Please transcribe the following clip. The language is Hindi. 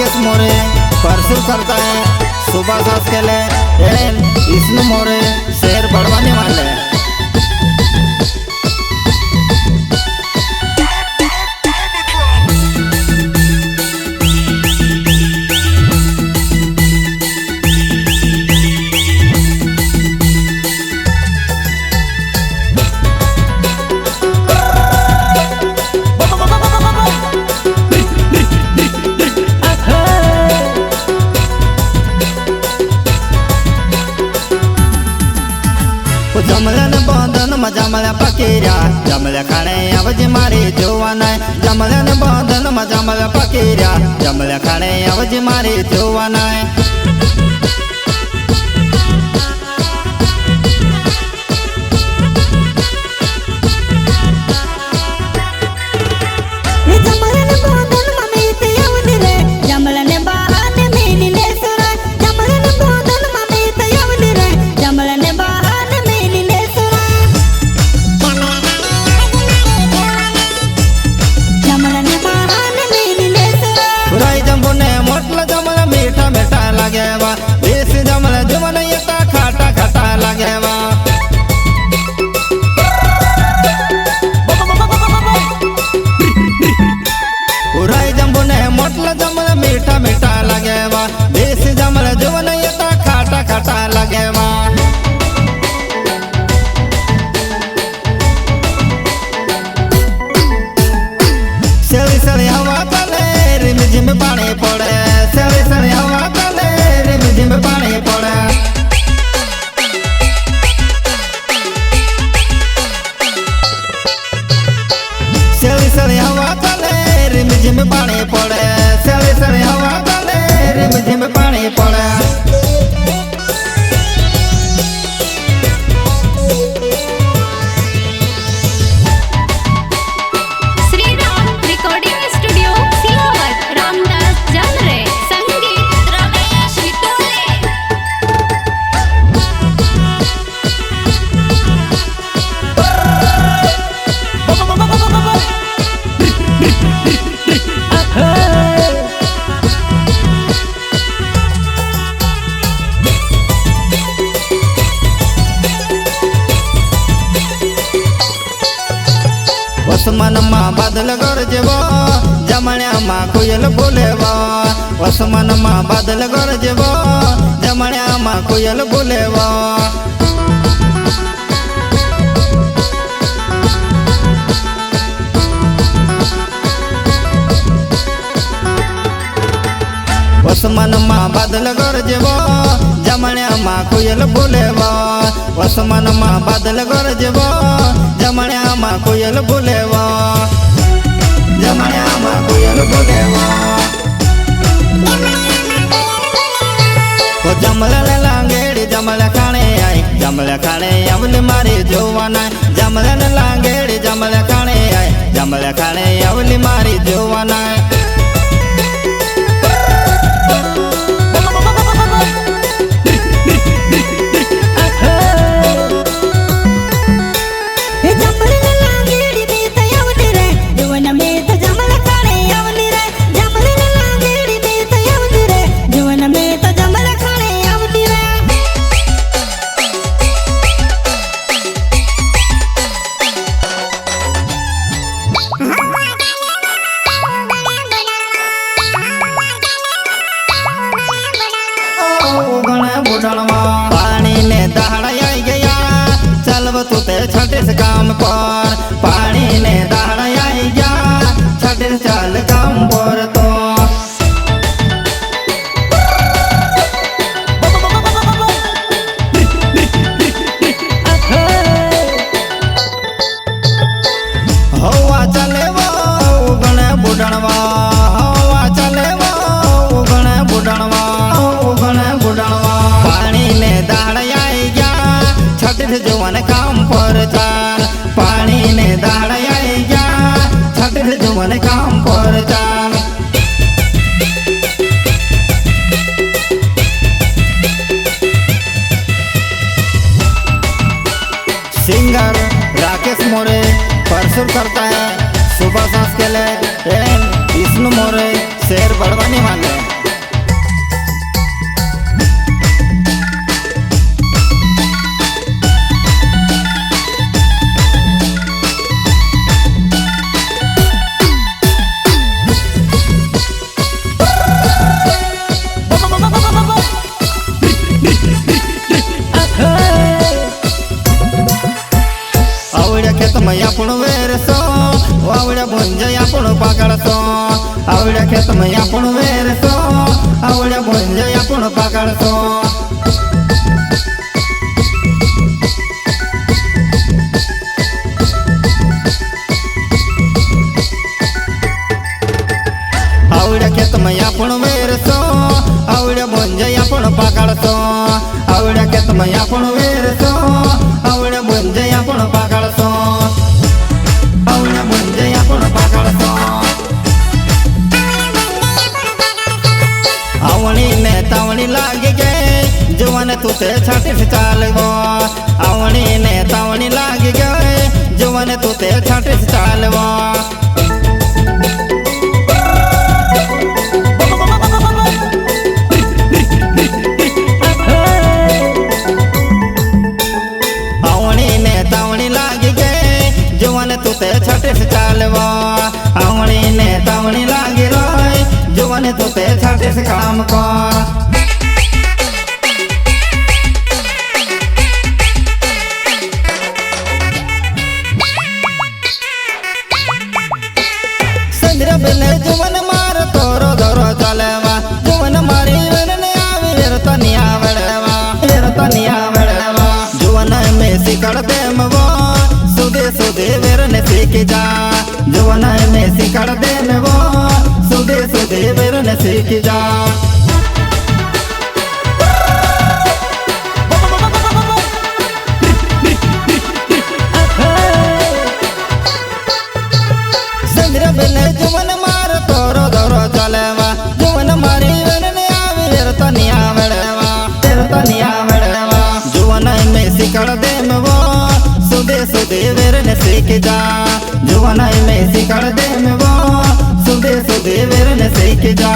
राकेश मोरे परसुर करता है सुबह सास के लिए विष्णु मोरे शेर बढ़वाने वाले जमलन बंधन में जमला पकीरा जमला खाने अवज मारे जोवाना जमलन बंधन में जमला पकीरा जमला खाने अवज मारे जोवाना मीठा मीठा लगेवा देश जमला जुमन येता खाटा खाटा लगेवा उराई जम्बुने मोटला जमला मीठा मीठा लगेवा देश जमला जुमन येता खाटा खाटा लगेवा सेली सेली हवा चले रिम झिम पानी पड़े सेली सेली हवा चले रिम झिम पानी पड़े सेली सेली हवा चले रिम झिम पानी पड़े सेली सेली हवा चले रिम झिम पानी पड़े वसमन माँ बादल गरजेवा जमण्या माँ कोयल बोलेवा वसमन माँ बादल गरजेवा जमण्या माँ कोयल बोलेवा वसमन माँ बादल गरजेवा जमण्या माँ कोयल बोलेवा वसमन माँ बादल गरजेवा जमण्या माँ कोयल बोलेवा जमण्या माँ कोयल बोलेवा वो जमला लांगेड़ी जमला खाने आई जमला खाने अवली मारी जोवाना जमला लांगेड़ी जमला खाने आई जमला खाने अवली मारी जोवाना पानी ने दहाड़ा आई गया चल तू ते छठे से काम पर पानी ने दहाड़ा आई गया छठे से चल काम पर तो हवा चले वो गणे बुढ़नवा हवा चले वो गणे बुढ़नवा गणे बुढ़नवा पानी ने दाड़ आई गया छठ जवन काम पर चाल पानी ने दाड़ आई गया छठ जवन काम पर चाल सिंगर राकेश मोरे परसुर करता है सुबह सांस के लिए विष्णु मोरे शेर बढ़वाने वाले। આપણું પાકળશો આવડ્યા ખેતમાં આપણું વેરશો આવડ્યા ભોંજે આપણું પાકળશો आवड्या खेतમાં આપણું વેરશો આવડ્યા ભોંજે આપણું પાકળશો આવડ્યા ખેતમાં આપણું વેરશો આવડ્યા ભોંજે આપણું પાકળશો આવડ્યા ભોંજે આપણું પાકળશો आवणी ने तावणी लागी गई जवान तू ते छाटी से चालवो आवणी ने तावणी लागी गई जवान तू ते छाटी से चालवो आवणी ने तावणी लागी गई जवान तू ते छाटी से चालवो आवणी ने तावणी लागी रही जवान तू ते छाटी से काम कर संद्र बेले जवान मार तोरो धोरो चलेवा जवान मारी वेरने आवी वेरतनी आवड़ेवा जवान में सिकड़ देमवो सुदे सुदे वेरने सीख जा जवान में सिकड़ देमवो सुदे सुदे वेरने सीख जा संद्र बेले जवान मार तोरो धोरो चलेवा जवान मारी वेरने आवी वेरतनी आवड़ेवा जवान में सिकड़ देमवो सुदे सुदे वेरने सीख जा जवान में सिकड़ देमवो सुदे सुदे वेरने सीख जा